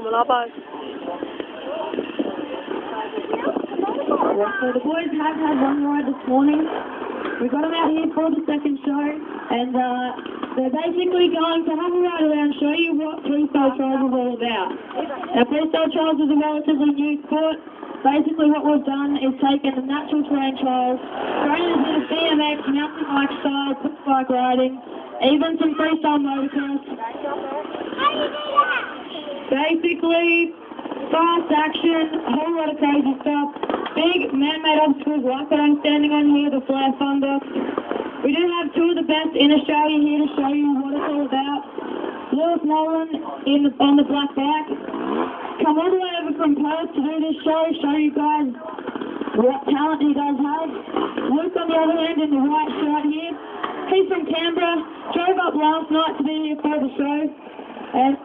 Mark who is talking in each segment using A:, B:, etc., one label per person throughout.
A: Motorbike.
B: Yeah, so the boys have had one ride this morning. We got them out here for the second show, and they're basically going to have a ride around, show you what freestyle trials is all about. Now, freestyle trials is a relatively new sport. Basically, what we've done is taken the natural terrain trials, thrown in a bit of BMX, mountain bike style, push bike riding, even some freestyle motocross. Basically, fast action, a whole lot of crazy stuff. Big man-made obstacles like that I'm standing on here, the Flair Fun Box. We do have two of the best in Australia here to show you what it's all about. Lewis Nolan on the black bike. Come all the way over from Perth to do this show you guys what talent he does have. Luke on the other end in the white shirt here. He's from Canberra, drove up last night to be here for the show. And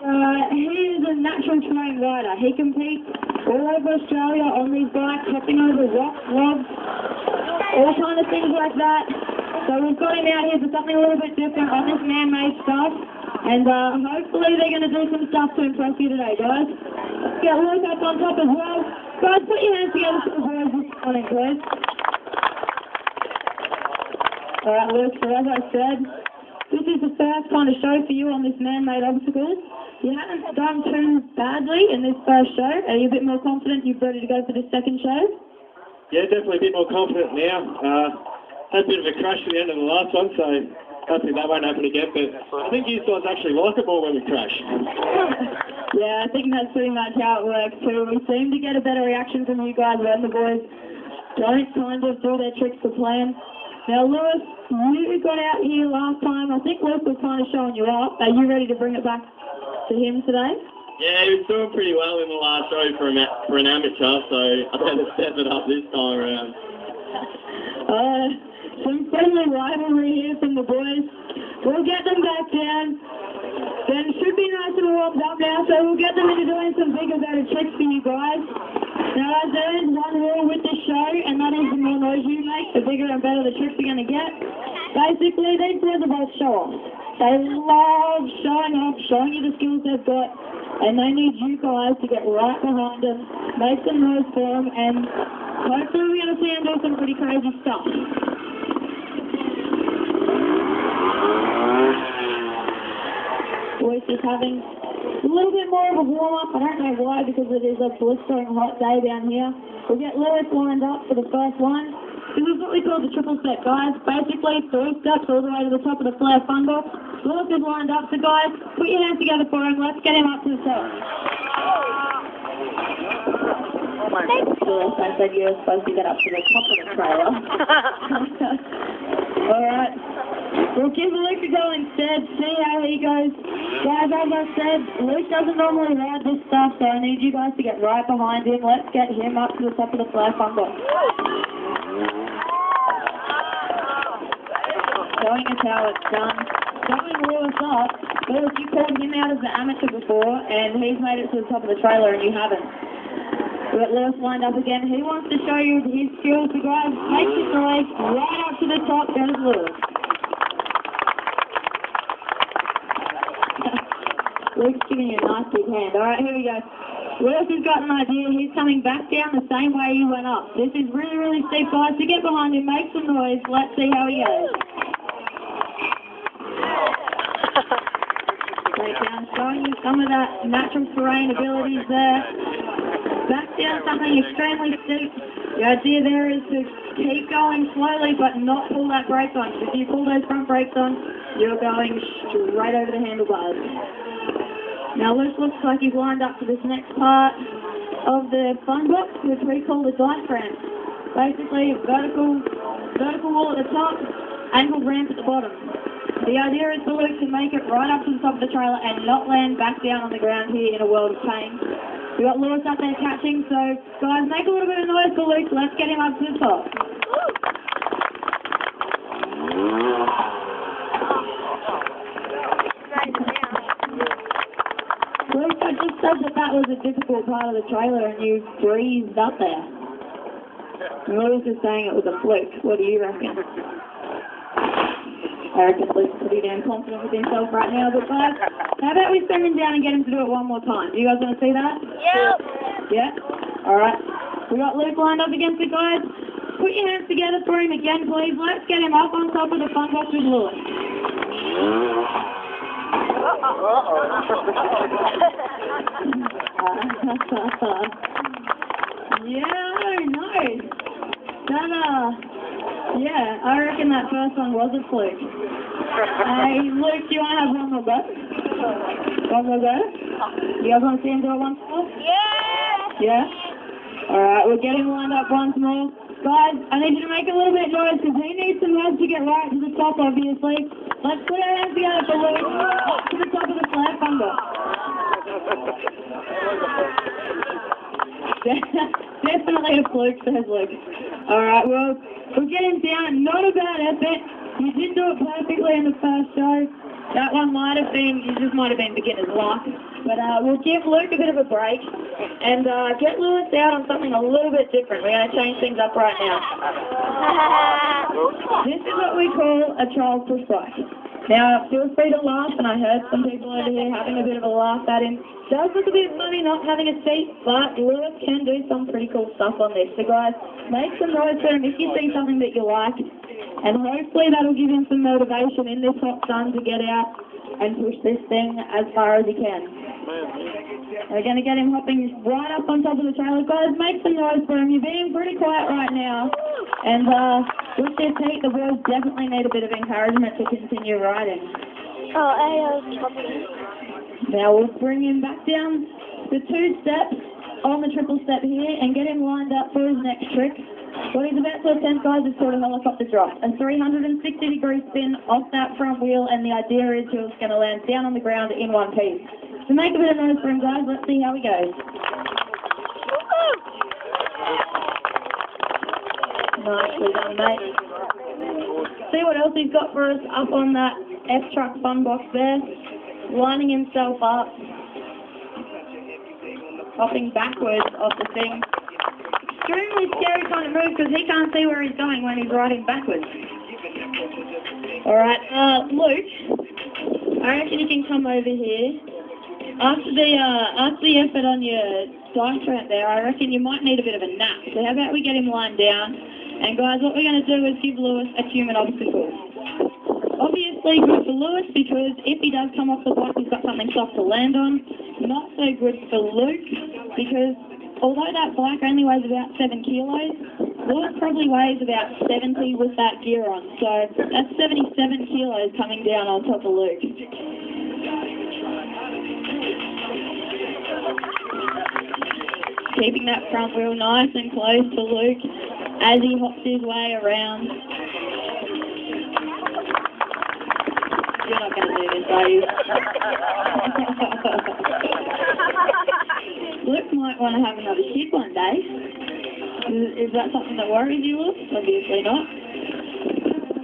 B: he is a natural terrain rider. He competes all over Australia on these bikes, hopping over rocks, logs, all kind of things like that. So we've got him out here for something a little bit different on this man-made stuff. And hopefully they're going to do some stuff to impress you today, guys. Let's get Luke up on top as well. Guys, put your hands together for the boys this morning, please. Alright, Luke, so as I said, this is the first kind of show for you on this man-made obstacles. You haven't done too badly in this first show. Are you a bit more confident you're ready to go for this second show?
C: Yeah, definitely a bit more confident now. Had a bit of a crash at the end of the last one, so hopefully that won't happen again. But I think you guys actually like it more when we crash.
B: Yeah, I think that's pretty much how it works too. We seem to get a better reaction from you guys when the boys don't kind of do their tricks to plan. Now, Lewis, you got out here last time. I think Luke was kind of showing you up. Are you ready to bring it back to him today?
D: Yeah, he was doing pretty well in the last show for an amateur, so I better step it up this time around.
B: Some friendly rivalry here from the boys. We'll get them back down. Then should be nice and warmed up now, so we'll get them into doing some bigger, better tricks for you guys. Now, there is one rule with this show, and that is the more noise you make, the bigger and better the tricks are going to get. Basically, these boys are both show-offs. They love showing off, showing you the skills they've got, and they need you guys to get right behind them, make some noise for them, and hopefully we're going to see them do some pretty crazy stuff. Boys just having a little bit more of a warm-up. I don't know why, because it is a blistering hot day down here. We'll get Lewis lined up for the first one. This is what we call the triple step, guys. Basically, 3 steps all the way to the top of the Flair Fun Box. Lewis is lined up, so guys, put your hands together for him. Let's get him up to the top. Lewis, I said you were supposed to get up to the top of the trailer. Alright. We'll give Luke a go instead, see how he goes. Guys, as I said, Luke doesn't normally ride this stuff, so I need you guys to get right behind him. Let's get him up to the top of the Flair Fun Box. Showing us how it's done. Showing Lewis up. Lewis, you called him out as the amateur before, and he's made it to the top of the trailer, and you haven't. We've got Lewis lined up again. He wants to show you his skills, so guys, make some noise right up to the top. There's Lewis. Luke's giving you a nice big hand. Alright, here we go. Lewis has got an idea. He's coming back down the same way he went up. This is really, really steep, guys. So get behind him, make some noise. Let's see how he goes. Straight down, showing you some of that natural terrain abilities there. Back down something extremely steep. The idea there is to keep going slowly but not pull that brake on. If you pull those front brakes on, you're going straight over the handlebars. Now Luke looks like he's lined up for this next part of the fun box, which we call the dice ramp. Basically, vertical wall at the top, angled ramp at the bottom. The idea is for Luke to make it right up to the top of the trailer and not land back down on the ground here in a world of pain. We've got Lewis up there catching, so guys, make a little bit of noise for Luke. Let's get him up to the top. Luke, I just said that was a difficult part of the trailer and you breezed up there. And Lewis is saying it was a fluke. What do you reckon? I reckon Luke's pretty damn confident with himself right now. But guys, how about we send him down and get him to do it one more time? Do you guys want to see that?
A: Yep.
B: Yeah? Alright. We got Luke lined up against it, guys. Put your hands together for him again, please. Let's get him up on top of the fun box with Lewis. Yeah, nice. Yeah, I reckon that first one was a fluke. Hey, Luke, do you want to have one more go? One more go? You guys want to see him do it once more?
A: Yeah.
B: Yeah? Alright, we'll get him lined up once more. Guys, I need you to make a little bit of noise because he needs some noise to get right to the top, obviously. Let's put our hands together for Luke to the top of the Flair Thunder. Definitely a fluke, says Luke. Alright, well, we'll get him down. Not a bad effort. You did do it perfectly in the first show. That one might have been, you just might have been beginner's luck. But we'll give Luke a bit of a break and get Lewis out on something a little bit different. We're going to change things up right now. This is what we call a trial push bike. Now, feel free to laugh, and I heard some people over here having a bit of a laugh at him. Does look a bit funny not having a seat, but Lewis can do some pretty cool stuff on this. So guys, make some noise for him if you see something that you like. And hopefully that'll give him some motivation in this hot sun to get out and push this thing as far as he can. We're going to get him hopping right up on top of the trailer. Guys, make some noise for him. You're being pretty quiet right now. And with this heat, the boys definitely need a bit of encouragement to continue riding.
A: Oh, I was
B: Now we'll bring him back down the 2 steps on the triple step here and get him lined up for his next trick. What he's about to attempt, guys, is called a helicopter drop. A 360-degree spin off that front wheel, and the idea is he's going to land down on the ground in one piece. So make a bit of noise for him, guys. Let's see how he goes. Nicely done, mate. See what else he's got for us up on that F-Truck fun box there. Lining himself up. Hopping backwards off the thing. Extremely scary kind of move because he can't see where he's going when he's riding backwards. Alright, Luke, I reckon you can come over here. After the effort on your dice ramp there, I reckon you might need a bit of a nap. So how about we get him lying down? And guys, what we're going to do is give Lewis a human obstacle. Obviously good for Lewis because if he does come off the bike, he's got something soft to land on. Not so good for Luke because although that bike only weighs about 7 kilos, Lewis probably weighs about 70 with that gear on. So that's 77 kilos coming down on top of Luke. Keeping that front wheel nice and close to Luke as he hops his way around. You're not going to do this, are you? Luke might want to have another kid one day. Is that something that worries you, Luke? Obviously not.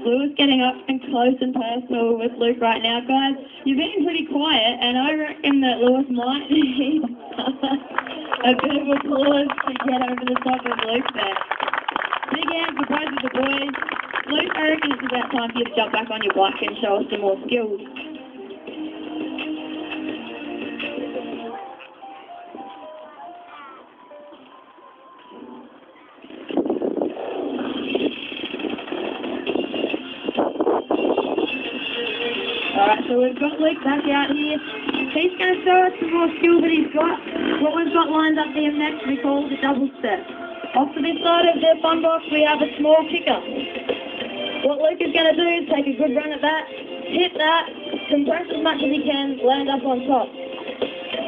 B: Lewis getting up and close and personal with Luke right now. Guys, you're being pretty quiet, and I reckon that Lewis might need a bit of applause to get over the top of Luke there. Big hand for both of the boys. Luke, I reckon it's about time for you to jump back on your bike and show us some more skills. Alright, so we've got Luke back out here. He's going to show us some more skills that he's got. What we've got lined up here next we call the double step. Off to this side of the fun box we have a small kicker. What Luke is going to do is take a good run at that, hit that, compress as much as he can, land up on top.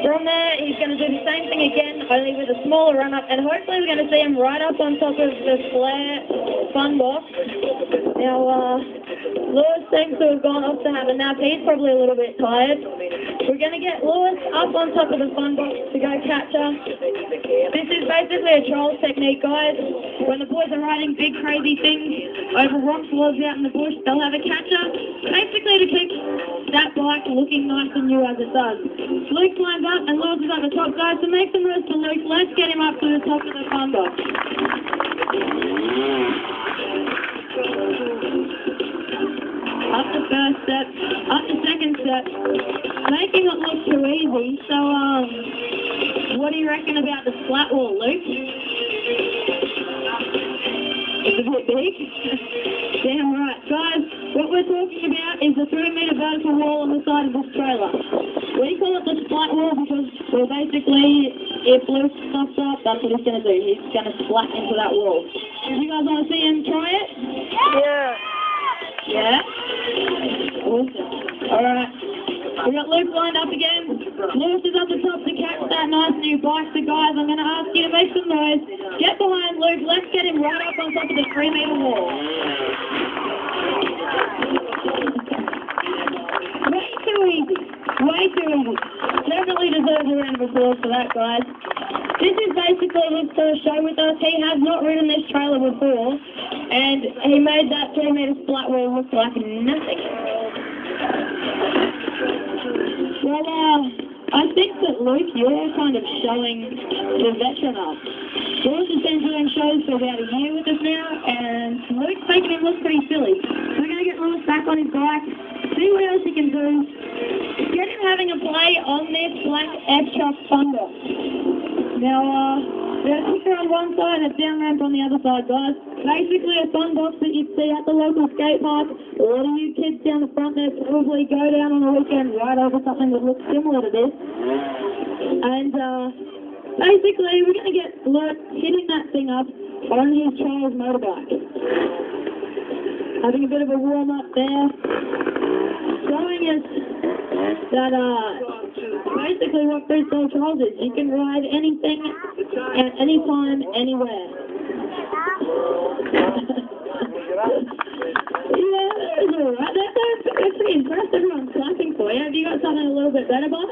B: From there, he's going to do the same thing again, only with a smaller run-up, and hopefully we're going to see him right up on top of the Flair fun box. Now, Lewis seems to have gone off to have a nap. He's probably a little bit tired. We're going to get Lewis up on top of the fun box to go catch us. This is basically a trial technique, guys. When the boys are riding big, crazy things over rocks, logs out in the bush, they'll have a catcher, basically to keep that bike looking nice and new as it does. Luke climbs up and Lewis is at the top, guys, so make some noise for Luke. Let's get him up to the top of the fun box. Up the first Up to second step. Making it look too easy. So, what do you reckon about the splat wall, Luke? It's a bit big. Damn right. Guys, what we're talking about is the 3-metre vertical wall on the side of this trailer. We call it the splat wall because, well, basically, if Luke stuffs up, that's what he's going to do. He's going to splat into that wall. Do you guys want to see him try it?
A: Yeah.
B: Yeah? Awesome. Alright. We got Luke lined up again. Lewis is up the top to catch that nice new bike. So guys, I'm going to ask you to make some noise. Get behind Luke. Let's get him right up on top of the 3-metre wall. Way too easy. Way too easy. Definitely deserves a round of applause for that, guys. This is basically his first show with us. He has not ridden this trailer before, and he made that 3-metre splat wall look like nothing. Well, I think that Luke, you're kind of showing the veteran up. Lewis has been doing shows for about a year with us now, and Luke's making him look pretty silly. We're going to get Lewis back on his bike, see what else he can do. Get him having a play on this black F-Truck Thunder. Now, there's a kicker on one side and a down ramp on the other side, guys. Basically a fun box that you'd see at the local skate park. A lot of you kids down the front there probably go down on the weekend right over something that looks similar to this. And basically we're going to get Luke hitting that thing up on his child's motorbike. Having a bit of a warm-up there. Showing us that basically what freestyle trials is. You can ride anything at any time, anywhere. Yeah, that's alright. That's pretty impressed. Everyone's clapping for you. Have you got something a little bit better, bud?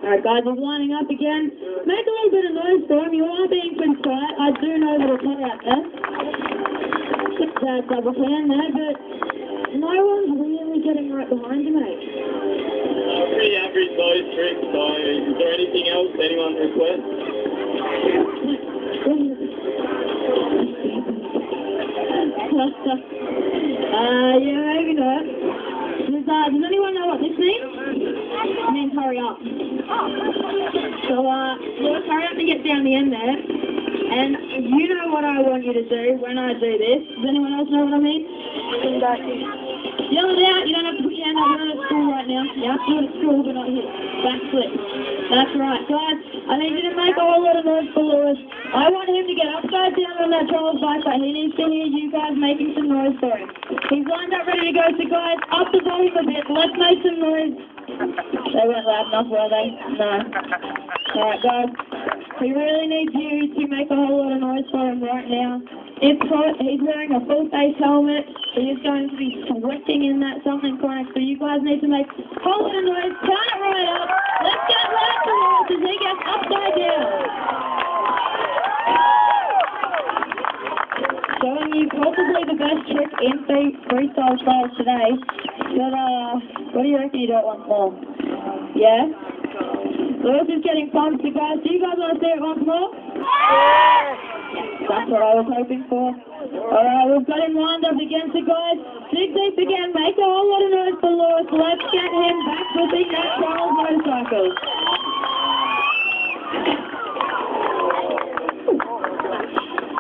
B: Alright guys, he's lining up again. Make a little bit of noise for him. You are being pretty quiet. I do know that it's hot out there. Put that double hand there, but no one's really getting right behind you, mate.
D: Pretty average noise trick, so is there anything else anyone requests?
B: Yeah, maybe not. Does anyone know what this means? It means hurry up. So, Lewis, hurry up and get down the end there. And you know what I want you to do when I do this. Does anyone else know what I mean? Yell it out. You don't have to put your hand up. You're not at school right now. You have to do it at school, but not here. Backflip. That's right. Guys, I need you to make a whole lot of noise for Lewis. I want him to get upside down on that trials bike, but he needs to hear you guys making some noise for him. He's lined up ready to go. So guys, up the volume a bit. Let's make some noise. They weren't loud enough, were they? No. Alright guys, he really needs you to make a whole lot of noise for him right now. It's hot, he's wearing a full face helmet, he is going to be sweating in that something corner, so you guys need to make a whole lot of noise. Turn it right up. Let's get loud for Lewis as he gets upside down. Showing you probably the best trick in freestyle trials today. But, what do you reckon you do it once more? Yeah? Lewis is getting pumped, you guys. Do you guys want to see it once more?
A: Yeah.
B: That's what I was hoping for. Alright, we've got him lined up again, so guys, dig deep again, make a whole lot of noise for Lewis. Let's get him back flipping that trials motorcycle.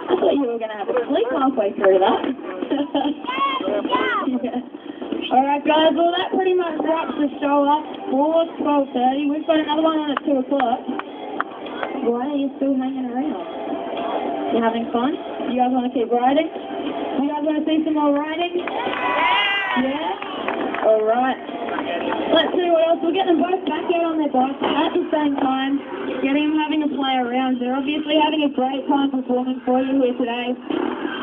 B: I thought you were going to have a sleep halfway through that. Yeah. Alright guys, well that pretty much wraps the show up for 12:30. We've got another one on at 2 o'clock. Why are you still hanging around? You having fun? You guys want to keep riding? You guys want to see some more riding? Yeah? Alright. Let's see what else. We'll get them both back out on their bikes at the same time. Getting them having a play around. They're obviously having a great time performing for you here today.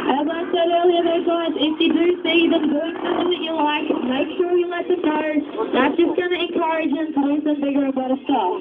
B: As I said earlier though guys, if you do see them doing something that you like, make sure you let them know. That's just going to encourage them to do some bigger and better stuff.